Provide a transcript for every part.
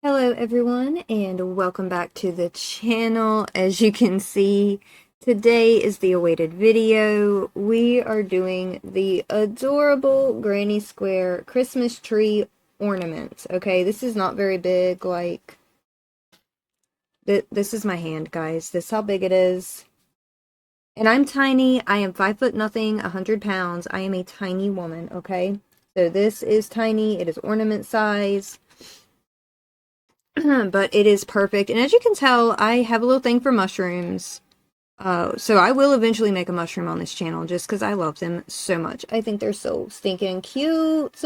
Hello everyone and welcome back to the channel. As you can see, today is the awaited video. We are doing the adorable Granny Square Christmas tree ornament. Okay, this is not very big, like, this is my hand, guys. This is how big it is. And I'm tiny. I am 5 foot nothing, 100 pounds. I am a tiny woman, okay? So this is tiny. It is ornament size. But it is perfect. And as you can tell, I have a little thing for mushrooms. So I will eventually make a mushroom on this channel just because I love them so much. I think they're so stinking cute.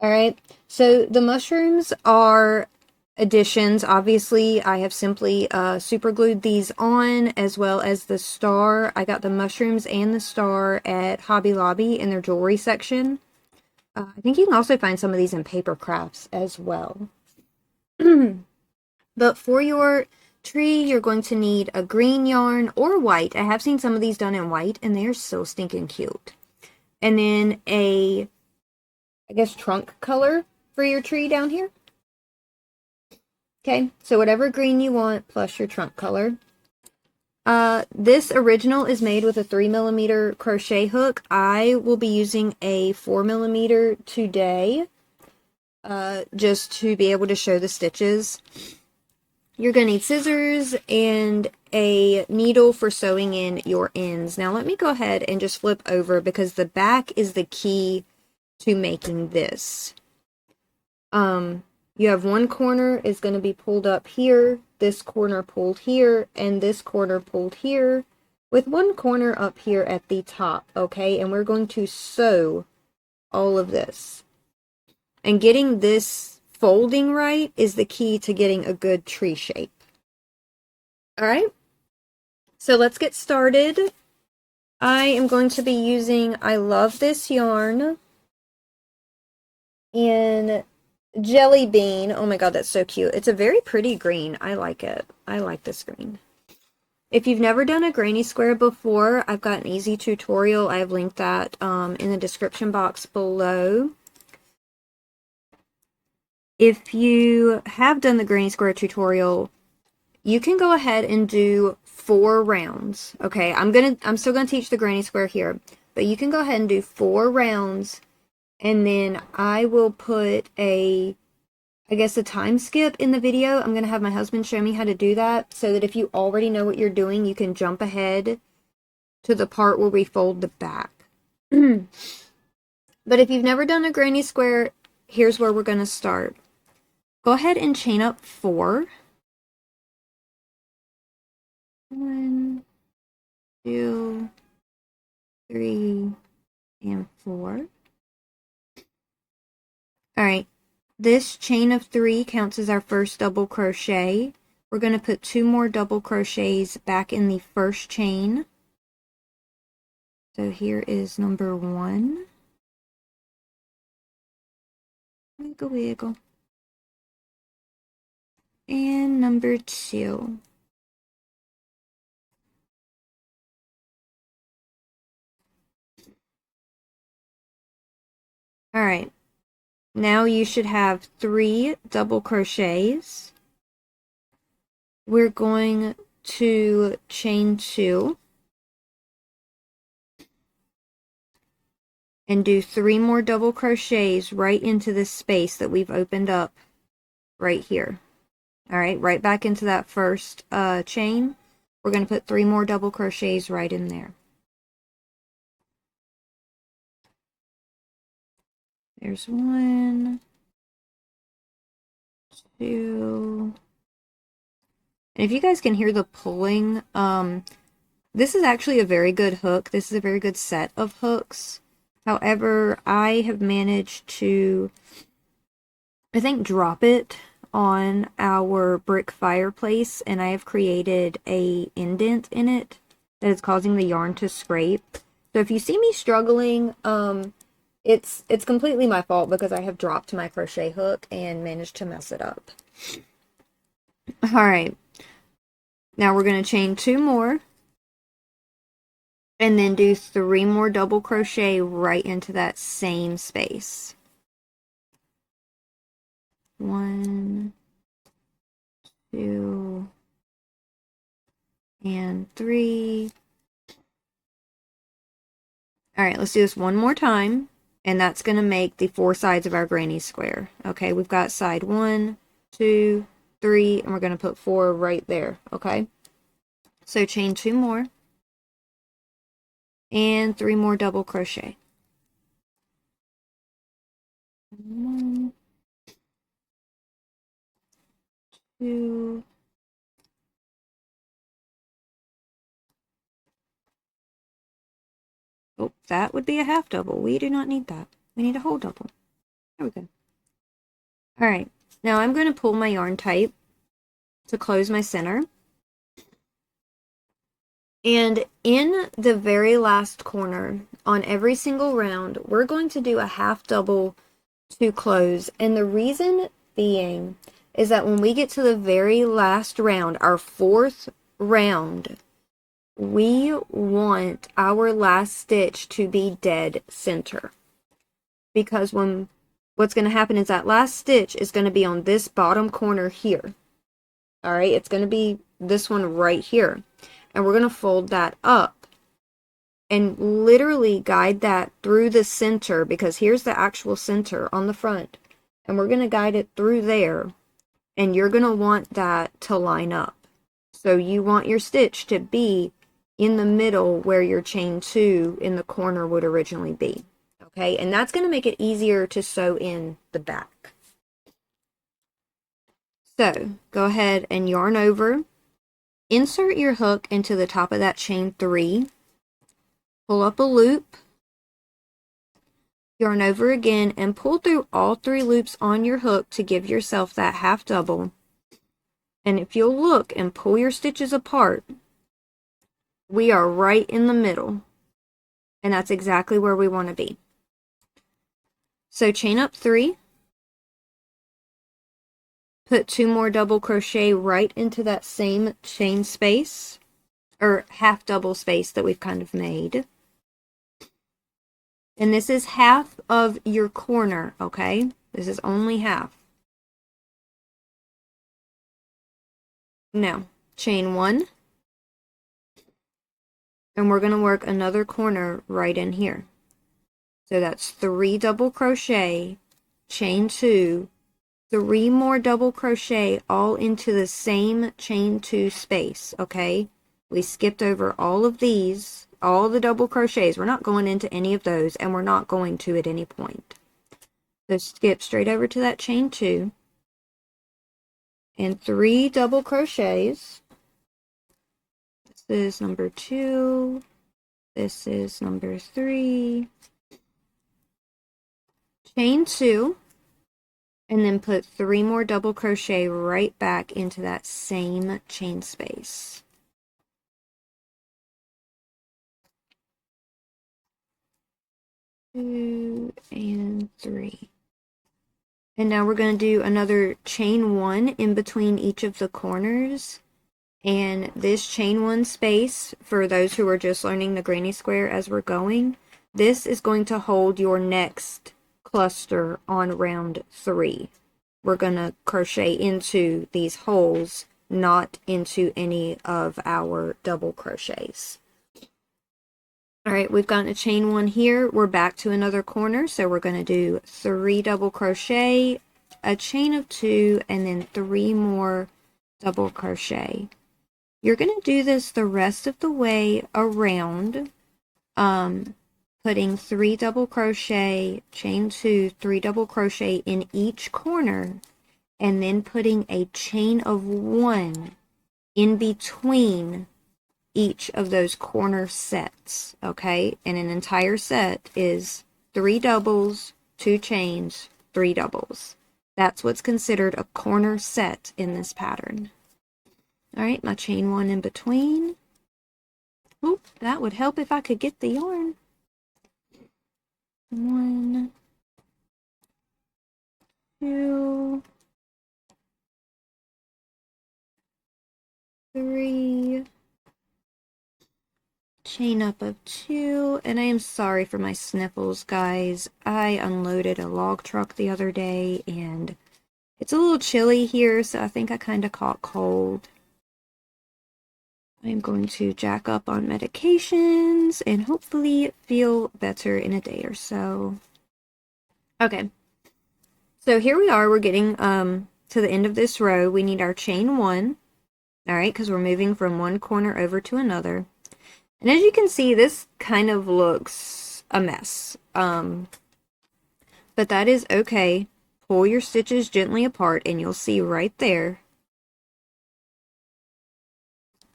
Alright, so the mushrooms are additions. Obviously, I have simply super glued these on, as well as the star. I got the mushrooms and the star at Hobby Lobby in their jewelry section. I think you can also find some of these in paper crafts as well. But for your tree, you're going to need a green yarn or white. I have seen some of these done in white, and they're so stinking cute. And then a, I guess, trunk color for your tree down here. Okay, so whatever green you want, plus your trunk color. This original is made with a 3mm crochet hook. I will be using a 4mm today, just to be able to show the stitches. You're going to need scissors and a needle for sewing in your ends. Now let me go ahead and just flip over because the back is the key to making this. You have one corner is going to be pulled up here, this corner pulled here, and this corner pulled here, with one corner up here at the top, okay? And we're going to sew all of this. And getting this folding right is the key to getting a good tree shape. Alright, so let's get started. I am going to be using I Love This yarn in Jelly Bean. Oh my god, that's so cute. It's a very pretty green. I like it. I like this green. If you've never done a granny square before, I've got an easy tutorial. I have linked that in the description box below. If you have done the granny square tutorial, you can go ahead and do 4 rounds. Okay, I'm still gonna teach the granny square here, but you can go ahead and do 4 rounds, and then I will put I guess a time skip in the video. I'm gonna have my husband show me how to do that, so that if you already know what you're doing, you can jump ahead to the part where we fold the back. But if you've never done a granny square, here's where we're gonna start. Go ahead and chain up 4. 1, 2, 3, and 4. Alright, this chain of 3 counts as our first double crochet. We're going to put 2 more double crochets back in the first chain. So here is number 1. Wiggle, wiggle. And number 2. Alright, now you should have 3 double crochets. We're going to chain 2 and do 3 more double crochets right into this space that we've opened up right here. Alright, right back into that first chain. We're going to put 3 more double crochets right in there. There's 1, 2. And if you guys can hear the pulling, this is actually a very good hook. This is a very good set of hooks. However, I have managed to, I think, drop it on our brick fireplace, and I have created a indent in it that is causing the yarn to scrape. So if you see me struggling, it's completely my fault because I have dropped my crochet hook and managed to mess it up. Alright, now we're going to chain 2 more and then do 3 more double crochet right into that same space. 1, 2, and 3. All right, let's do this one more time, and that's going to make the 4 sides of our granny square. Okay, we've got side 1, 2, 3, and we're going to put 4 right there. Okay, so chain 2 more, and 3 more double crochet. 1, 2, oh, that would be a half double. We do not need that. We need a whole double. There we go. All right, now I'm going to pull my yarn tight to close my center. And in the very last corner, on every single round, we're going to do a half double to close. And the reason being is that when we get to the very last round, our 4th round, we want our last stitch to be dead center. Because what's going to happen is that last stitch is going to be on this bottom corner here. All right, it's going to be this one right here. And we're going to fold that up and literally guide that through the center, because here's the actual center on the front. And we're going to guide it through there, and you're going to want that to line up. So you want your stitch to be in the middle where your chain 2 in the corner would originally be. Okay, and that's going to make it easier to sew in the back. So go ahead and yarn over. Insert your hook into the top of that chain 3, pull up a loop, yarn over again, and pull through all 3 loops on your hook to give yourself that half double. And if you'll look and pull your stitches apart, we are right in the middle, and that's exactly where we want to be. So chain up 3, put 2 more double crochet right into that same chain space, or half double space that we've kind of made. And this is half of your corner, okay? This is only half. Now, chain 1, and we're going to work another corner right in here. So that's 3 double crochet, chain 2, 3 more double crochet all into the same chain 2 space, okay? We skipped over all of these, all the double crochets. We're not going into any of those, and we're not going to at any point. So skip straight over to that chain 2, and 3 double crochets. This is number 2. This is number 3. Chain 2. And then put 3 more double crochet right back into that same chain space. Two and 3. And now we're going to do another chain 1 in between each of the corners. And this chain 1 space, for those who are just learning the granny square as we're going, this is going to hold your next cluster on round 3. We're going to crochet into these holes, not into any of our double crochets. All right, we've gotten a chain 1 here. We're back to another corner, so we're going to do 3 double crochet, a chain of 2, and then 3 more double crochet. You're going to do this the rest of the way around, putting 3 double crochet, chain 2, 3 double crochet in each corner, and then putting a chain of 1 in between each of those corner sets, okay? And an entire set is 3 doubles, 2 chains, 3 doubles. That's what's considered a corner set in this pattern. All right, my chain 1 in between. Oop, that would help if I could get the yarn. 1, 2, 3, chain up of 2, and I am sorry for my sniffles, guys. I unloaded a log truck the other day, and It's a little chilly here, so I think I kind of caught cold. I'm going to jack up on medications and hopefully feel better in a day or so. Okay. So here we are. We're getting to the end of this row. We need our chain 1. All right, because we're moving from one corner over to another. And as you can see, this kind of looks a mess. But that is okay. Pull your stitches gently apart and you'll see right there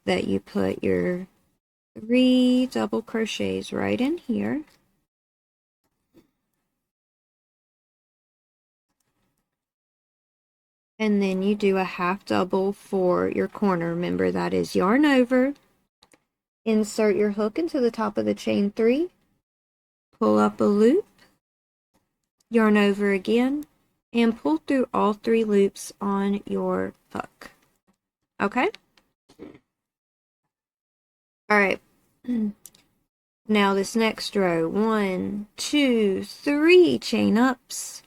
that you put your 3 double crochets right in here. And then you do a half double for your corner. Remember, that is yarn over. Insert your hook into the top of the chain 3. Pull up a loop. Yarn over again. And pull through all 3 loops on your hook. Okay? Alright. Now this next row. 1, 2, 3 chain ups.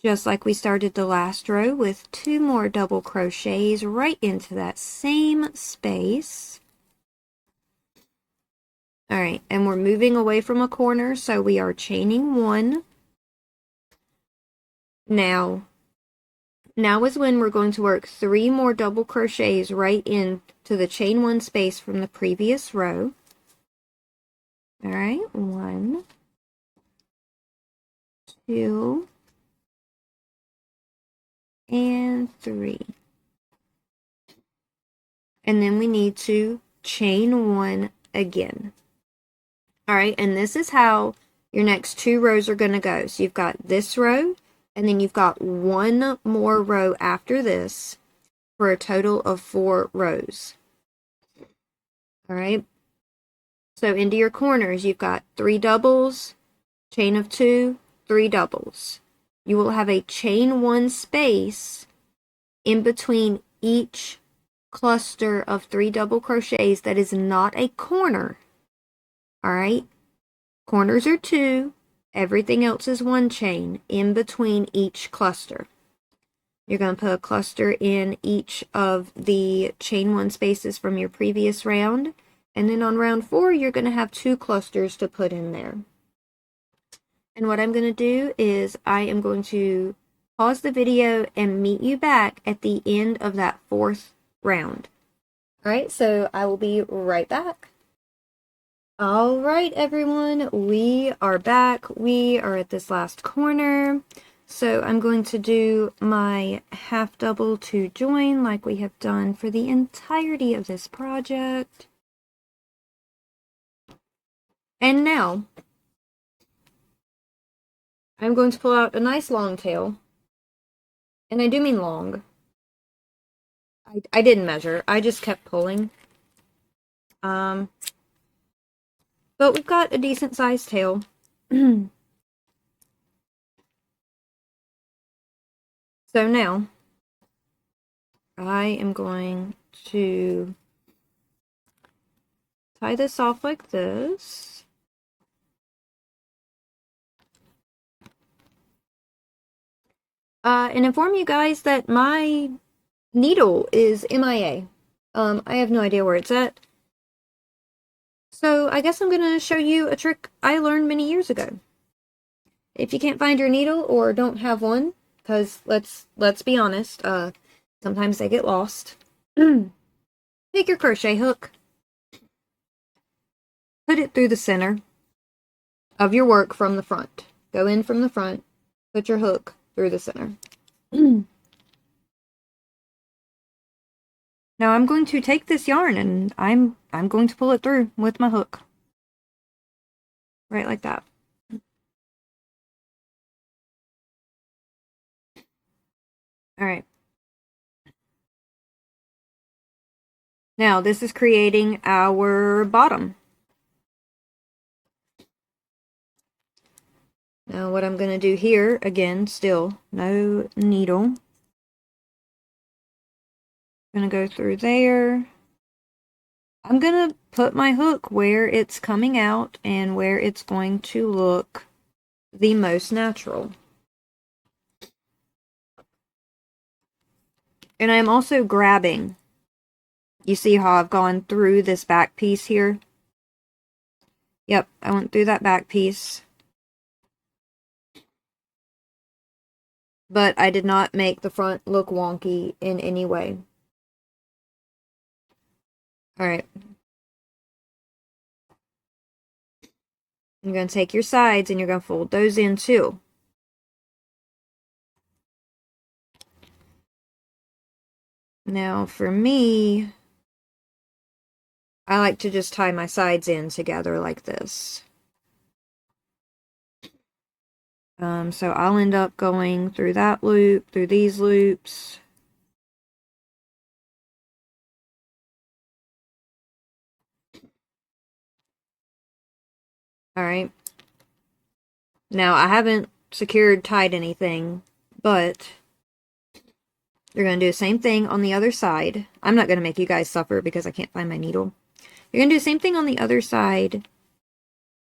Just like we started the last row with 2 more double crochets right into that same space. Alright, and we're moving away from a corner, so we are chaining 1. Now is when we're going to work 3 more double crochets right into the chain 1 space from the previous row. Alright, 1, 2, and 3. And then we need to chain 1 again. Alright, and this is how your next 2 rows are going to go. So you've got this row, and then you've got 1 more row after this for a total of 4 rows. Alright, so into your corners, you've got 3 doubles, chain of 2, 3 doubles. You will have a chain 1 space in between each cluster of 3 double crochets that is not a corner. Alright, corners are 2, everything else is 1 chain in between each cluster. You're going to put a cluster in each of the chain 1 spaces from your previous round, and then on round 4 you're going to have 2 clusters to put in there. And what I'm going to do is I am going to pause the video and meet you back at the end of that 4th round. Alright, so I will be right back. Alright everyone, we are back. We are at this last corner. So I'm going to do my half double to join like we have done for the entirety of this project. And now I'm going to pull out a nice long tail. And I do mean long. I didn't measure, I just kept pulling. But we've got a decent sized tail. So now I am going to tie this off like this. And inform you guys that my needle is MIA. I have no idea where it's at. So I guess I'm going to show you a trick I learned many years ago. If you can't find your needle or don't have one, because let's be honest, sometimes they get lost. Take your crochet hook, put it through the center of your work from the front. Go in from the front, put your hook through the center. Now I'm going to take this yarn and I'm going to pull it through with my hook. Right like that. Alright. Now this is creating our bottom. Now what I'm going to do here, again, still no needle. I'm going to go through there. I'm going to put my hook where it's coming out and where it's going to look the most natural. And I'm also grabbing. You see how I've gone through this back piece here? Yep, I went through that back piece. But I did not make the front look wonky in any way. Alright. You're going to take your sides and you're going to fold those in too. Now for me, I like to just tie my sides in together like this. So I'll end up going through that loop, through these loops. Alright. Now I haven't tied anything, but you're going to do the same thing on the other side. I'm not going to make you guys suffer because I can't find my needle. You're going to do the same thing on the other side.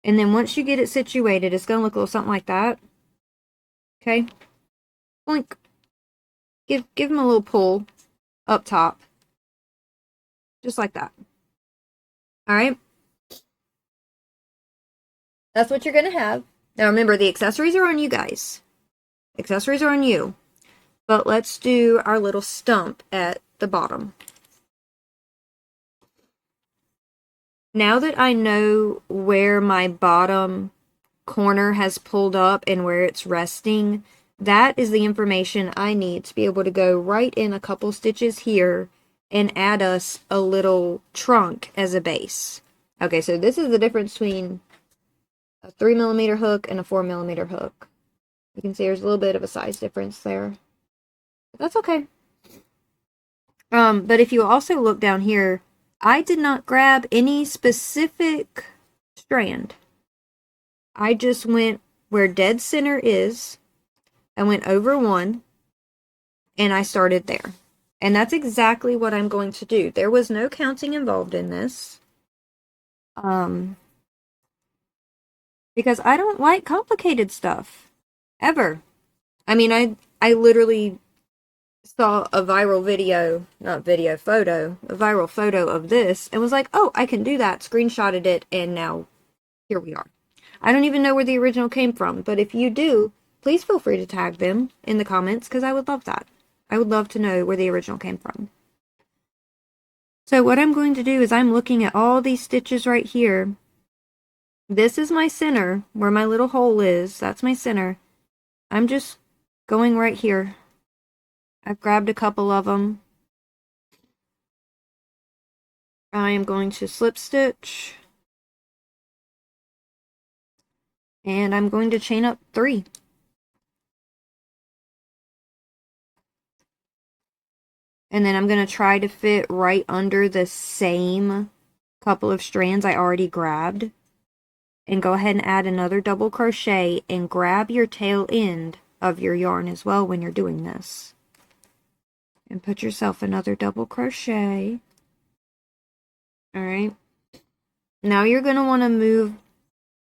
And then once you get it situated, it's going to look a little something like that. Okay? Blink. Give them a little pull up top. Just like that. Alright? That's what you're going to have. Now remember, the accessories are on you guys. Accessories are on you. But let's do our little stump at the bottom. Now that I know where my bottom corner has pulled up and where it's resting, that is the information I need to be able to go right in a couple stitches here and add us a little trunk as a base. Okay, so this is the difference between a 3mm hook and a 4mm hook. You can see there's a little bit of a size difference there. But that's okay. But if you also look down here, I did not grab any specific strand. I just went where dead center is. I went over one, and I started there. And that's exactly what I'm going to do. There was no counting involved in this. Because I don't like complicated stuff. Ever. I mean, I literally saw a viral video, not video, photo, a viral photo of this, and was like, oh, I can do that, screenshotted it, and now here we are. I don't even know where the original came from, but if you do, please feel free to tag them in the comments, because I would love that. I would love to know where the original came from. So what I'm going to do is I'm looking at all these stitches right here. This is my center, where my little hole is. That's my center. I'm just going right here. I've grabbed a couple of them. I am going to slip stitch. And I'm going to chain up 3. And then I'm going to try to fit right under the same couple of strands I already grabbed. And go ahead and add another double crochet and grab your tail end of your yarn as well when you're doing this. And put yourself another double crochet. Alright. Now you're going to want to move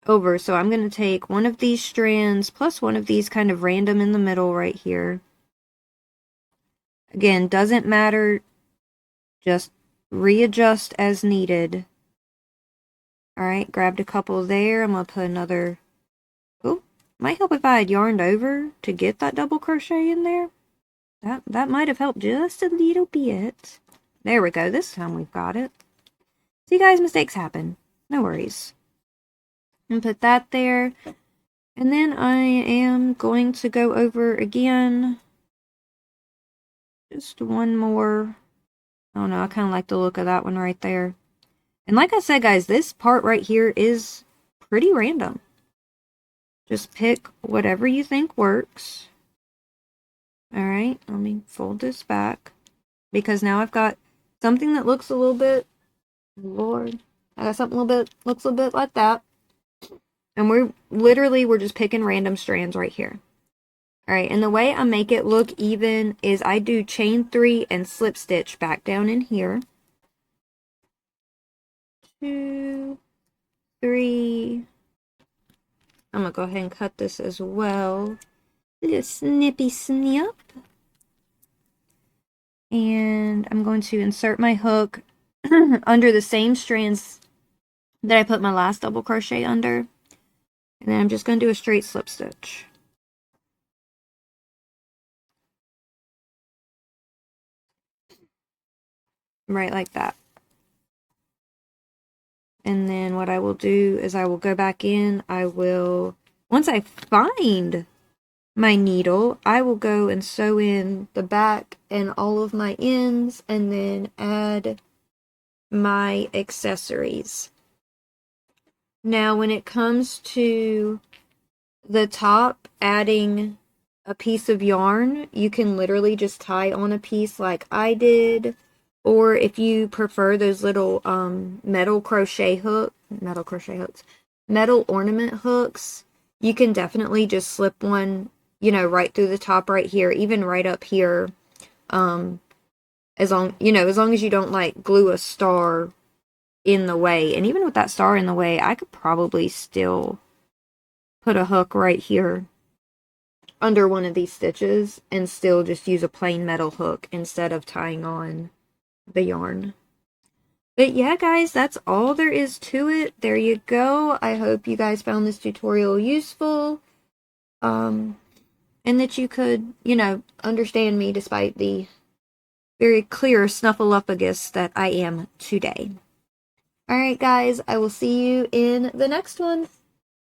over. So I'm going to take one of these strands plus one of these kind of random in the middle right here. Again, doesn't matter. Just readjust as needed. Alright, grabbed a couple there. I'm going to put another... Oh, might help if I had yarned over to get that double crochet in there. That might have helped just a little bit. There we go. This time we've got it. See, guys, mistakes happen. No worries. And put that there. And then I am going to go over again. Just one more. I don't know. I kind of like the look of that one right there. And like I said, guys, this part right here is pretty random. Just pick whatever you think works. Alright, let me fold this back. Because now I've got something that looks a little bit... Lord. I got something looks a little bit like that. And we're just picking random strands right here. Alright, and the way I make it look even is I do chain 3 and slip stitch back down in here. 2, 3. I'm going to go ahead and cut this as well. A snippy snip. And I'm going to insert my hook under the same strands that I put my last double crochet under. And then I'm just going to do a straight slip stitch. Right like that. And then what I will do is I will go back in. Once I find my needle, I will go and sew in the back and all of my ends and then add my accessories. Now, when it comes to the top, adding a piece of yarn, you can literally just tie on a piece like I did, or if you prefer those little metal ornament hooks, you can definitely just slip one, right through the top right here, even right up here, as long as you don't like glue a star in the way. And even with that star in the way, I could probably still put a hook right here under one of these stitches and still just use a plain metal hook instead of tying on the yarn. But yeah, guys, that's all there is to it. There you go. I hope you guys found this tutorial useful. And that you could, understand me despite the very clear snuffleupagus that I am today. Alright, guys, I will see you in the next one.